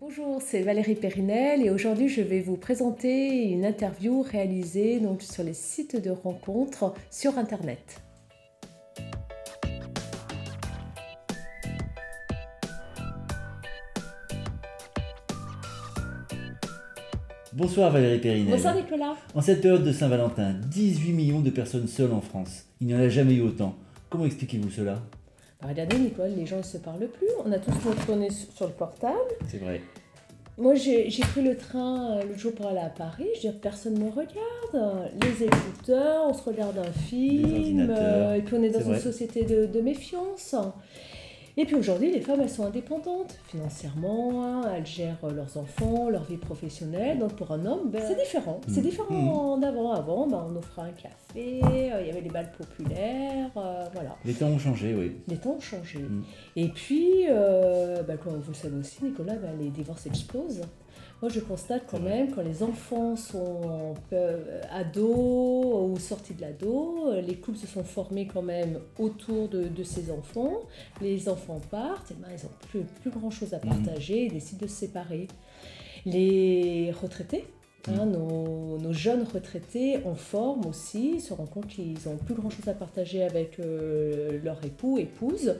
Bonjour, c'est Valérie Périnel et aujourd'hui je vais vous présenter une interview réalisée sur les sites de rencontres sur Internet. Bonsoir Valérie Périnel. Bonsoir Nicolas. En cette période de Saint-Valentin, 18 millions de personnes seules en France. Il n'y en a jamais eu autant. Comment expliquez-vous cela? Regardez Nicolas, les gens ne se parlent plus, on a tous notre phone sur le portable. C'est vrai. Moi j'ai pris le train l'autre jour pour aller à Paris, je veux dire personne ne me regarde. Les écouteurs, on se regarde un film, et puis on est dans une société de méfiance. Et puis aujourd'hui, les femmes, elles sont indépendantes financièrement, elles gèrent leurs enfants, leur vie professionnelle. Donc pour un homme, c'est différent. C'est différent d'avant. Avant, on offrait un café, il y avait les balles populaires, voilà. Les temps ont changé, oui. Les temps ont changé. Et puis, comme vous le savez aussi, Nicolas, les divorces explosent. Moi, je constate quand même, quand les enfants sont ados ou sortis de l'ado, les couples se sont formés quand même autour de ces enfants. Les enfants partent, et ils n'ont plus grand-chose à partager, ils décident de se séparer. Les retraités, nos jeunes retraités en forme aussi, se rendent compte qu'ils n'ont plus grand-chose à partager avec leur époux, épouse,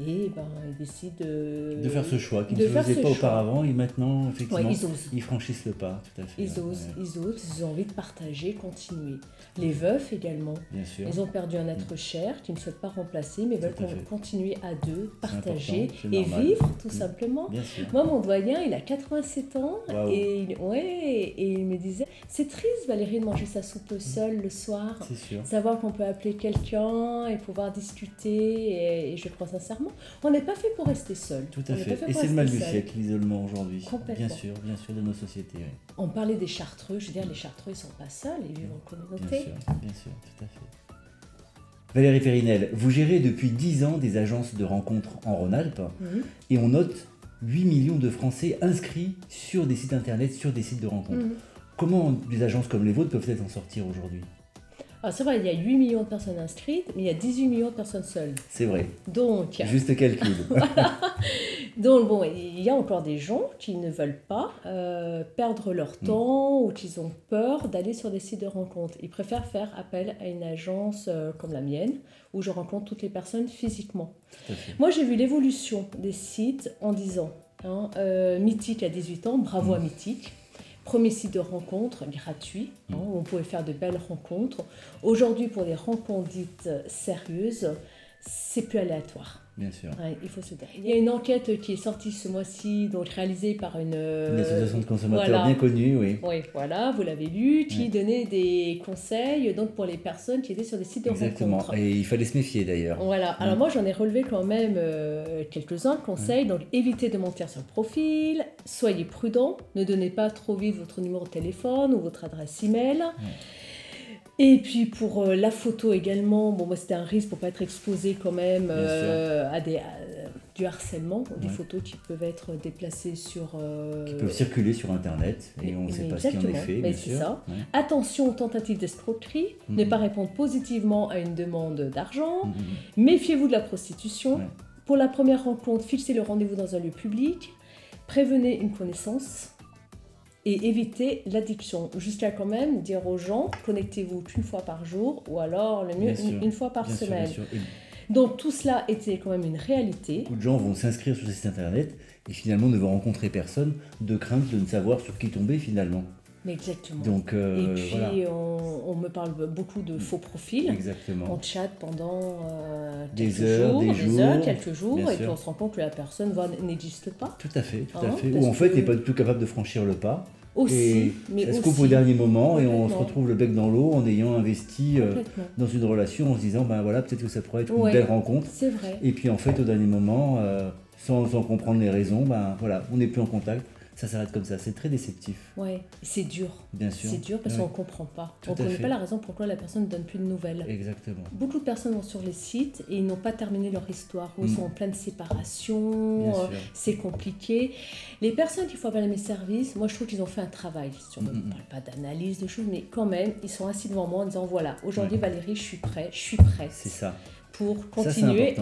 et ils décident de faire ce choix qu'ils ne faisaient pas auparavant, et maintenant, effectivement, ils franchissent le pas, tout à fait. Ils ont envie de partager, continuer. Les veufs également, bien sûr. Ils ont perdu un être cher qu'ils ne souhaitent pas remplacer, mais veulent continuer à deux, partager et vivre tout simplement. Moi, mon doyen, il a 87 ans, et il me disait, c'est triste Valérie de manger sa soupe seule le soir, savoir qu'on peut appeler quelqu'un et pouvoir discuter, et je crois sincèrement, on n'est pas fait pour rester seul. Tout à fait, et c'est le mal du siècle, l'isolement aujourd'hui, bien sûr, de nos sociétés. Oui. On parlait des Chartreux, je veux dire, les Chartreux ils ne sont pas seuls, ils vivent en communauté. Bien sûr, tout à fait. Valérie Périnel, vous gérez depuis 10 ans des agences de rencontres en Rhône-Alpes, et on note 8 millions de Français inscrits sur des sites internet, sur des sites de rencontres. Comment des agences comme les vôtres peuvent-elles en sortir aujourd'hui? Alors c'est vrai, il y a 8 millions de personnes inscrites, mais il y a 18 millions de personnes seules. C'est vrai. Donc, juste calcul. Donc il y a encore des gens qui ne veulent pas perdre leur temps ou qui ont peur d'aller sur des sites de rencontres. Ils préfèrent faire appel à une agence comme la mienne, où je rencontre toutes les personnes physiquement. Moi, j'ai vu l'évolution des sites en 10 ans. Mythique à 18 ans, bravo à Mythique. Premier site de rencontre gratuit, où on pouvait faire de belles rencontres. Aujourd'hui, pour des rencontres dites sérieuses, c'est plus aléatoire. Bien sûr. Il faut se dire. Il y a une enquête qui est sortie ce mois-ci, donc réalisée par une association de consommateurs bien connue, oui. Oui, voilà, vous l'avez lu, qui donnait des conseils pour les personnes qui étaient sur des sites de rencontres. Exactement, et il fallait se méfier d'ailleurs. Voilà, alors moi j'en ai relevé quand même quelques-uns conseils. Donc évitez de mentir sur le profil, soyez prudent, ne donnez pas trop vite votre numéro de téléphone ou votre adresse email. Et puis pour la photo également, moi c'était un risque pour ne pas être exposé quand même à du harcèlement, des photos qui peuvent être déplacées qui peuvent circuler sur internet et on ne sait pas ce qui en est fait, bien sûr. Ça. Attention aux tentatives d'escroquerie, ne pas répondre positivement à une demande d'argent, méfiez-vous de la prostitution. Pour la première rencontre, fixez le rendez-vous dans un lieu public, prévenez une connaissance. Et éviter l'addiction, jusqu'à quand même dire aux gens, connectez-vous qu'une fois par jour, ou alors le mieux une fois par semaine. Donc tout cela était quand même une réalité. Beaucoup de gens vont s'inscrire sur ces sites internet et finalement ne vont rencontrer personne, de crainte de ne savoir sur qui tomber finalement. Mais exactement. Donc, et puis on me parle beaucoup de faux profils. Exactement. On chatte pendant des heures, quelques jours, et puis on se rend compte que la personne n'existe pas. Tout à fait. Ou en fait n'est pas du tout capable de franchir le pas. Aussi, et ça se coupe au dernier moment et on se retrouve le bec dans l'eau en ayant investi dans une relation en se disant peut-être que ça pourrait être une belle rencontre. C'est vrai. Et puis en fait au dernier moment, sans comprendre les raisons, on n'est plus en contact. Ça s'arrête comme ça, c'est très déceptif. Oui, c'est dur. Bien sûr. C'est dur parce qu'on ne comprend pas. On ne connaît pas la raison pourquoi la personne ne donne plus de nouvelles. Exactement. Beaucoup de personnes vont sur les sites et ils n'ont pas terminé leur histoire, ou ils sont en pleine séparation, c'est compliqué. Les personnes qui font appel à mes services, moi je trouve qu'ils ont fait un travail. On ne parle pas d'analyse, de choses, mais quand même, ils sont assis devant moi en disant voilà, aujourd'hui Valérie, je suis prête. C'est ça. Pour continuer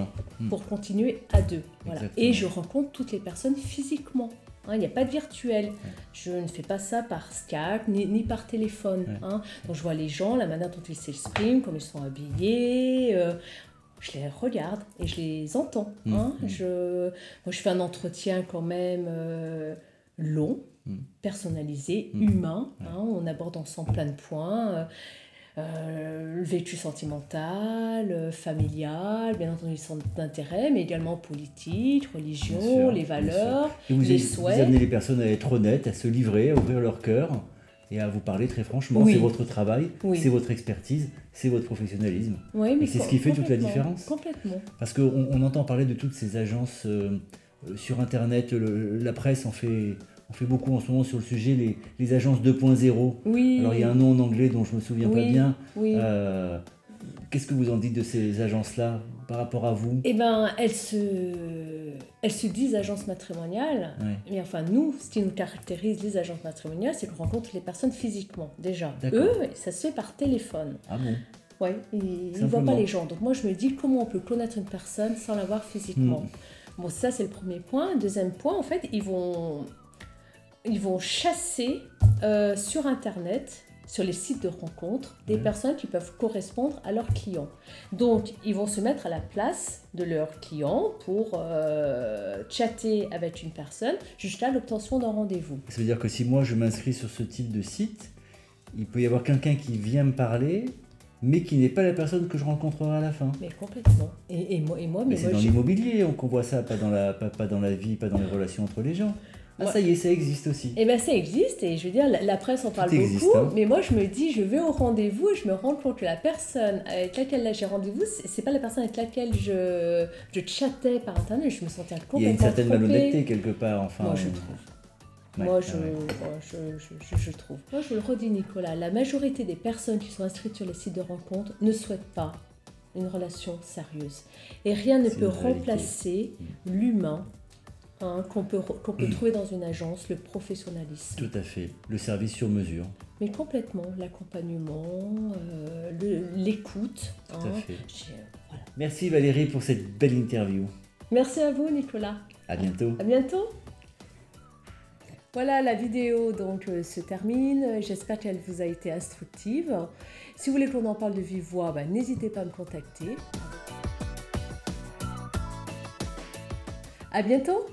à deux. Voilà. Et je rencontre toutes les personnes physiquement. Il n'y a pas de virtuel. Je ne fais pas ça par Skype ni par téléphone. Donc je vois les gens, la manière dont ils s'expriment, comme ils sont habillés. Je les regarde et je les entends. Moi, je fais un entretien quand même long, personnalisé, humain. On aborde ensemble plein de points. Le vécu sentimental, familial, bien entendu les centres d'intérêt, mais également politique, religion, les valeurs, les souhaits. Vous amenez les personnes à être honnêtes, à se livrer, à ouvrir leur cœur et à vous parler très franchement. C'est votre travail, c'est votre expertise, c'est votre professionnalisme. Et c'est ce qui fait toute la différence. Complètement. Parce qu'on entend parler de toutes ces agences sur Internet, la presse en fait beaucoup en ce moment sur le sujet, les agences 2.0. Alors il y a un nom en anglais dont je ne me souviens pas bien. Qu'est-ce que vous en dites de ces agences-là par rapport à vous? Eh bien, elles se disent agences matrimoniales, mais enfin nous, ce qui nous caractérise les agences matrimoniales, c'est qu'on rencontre les personnes physiquement déjà. Eux, ça se fait par téléphone. Ah bon? Oui, ils ne voient pas les gens. Donc moi je me dis comment on peut connaître une personne sans la voir physiquement. Bon, ça c'est le premier point. Deuxième point, en fait, ils vont chasser sur Internet, sur les sites de rencontres, des personnes qui peuvent correspondre à leurs clients. Donc, ils vont se mettre à la place de leurs clients pour chatter avec une personne jusqu'à l'obtention d'un rendez-vous. Ça veut dire que si moi je m'inscris sur ce type de site, il peut y avoir quelqu'un qui vient me parler, mais qui n'est pas la personne que je rencontrerai à la fin. Mais complètement. Mais c'est dans l'immobilier qu'on voit ça, pas dans la vie, pas dans les relations entre les gens. Ah ça y est, ça existe aussi. Eh bien ça existe et je veux dire, la presse en parle beaucoup, mais moi je me dis, je vais au rendez-vous et je me rends compte que la personne avec laquelle j'ai rendez-vous, c'est pas la personne avec laquelle je chattais par internet, je me sentais complètement Il y a une certaine malhonnêteté quelque part, enfin. Moi je trouve. Je trouve. Moi je le redis Nicolas, la majorité des personnes qui sont inscrites sur les sites de rencontres ne souhaitent pas une relation sérieuse. Et rien ne peut remplacer l'humain. Qu'on peut trouver dans une agence, le professionnalisme. Tout à fait, le service sur mesure. Mais complètement, l'accompagnement, l'écoute. Tout à fait. Voilà. Merci Valérie pour cette belle interview. Merci à vous Nicolas. À bientôt. À bientôt. Voilà, la vidéo donc se termine. J'espère qu'elle vous a été instructive. Si vous voulez qu'on en parle de vive voix, n'hésitez pas à me contacter. À bientôt.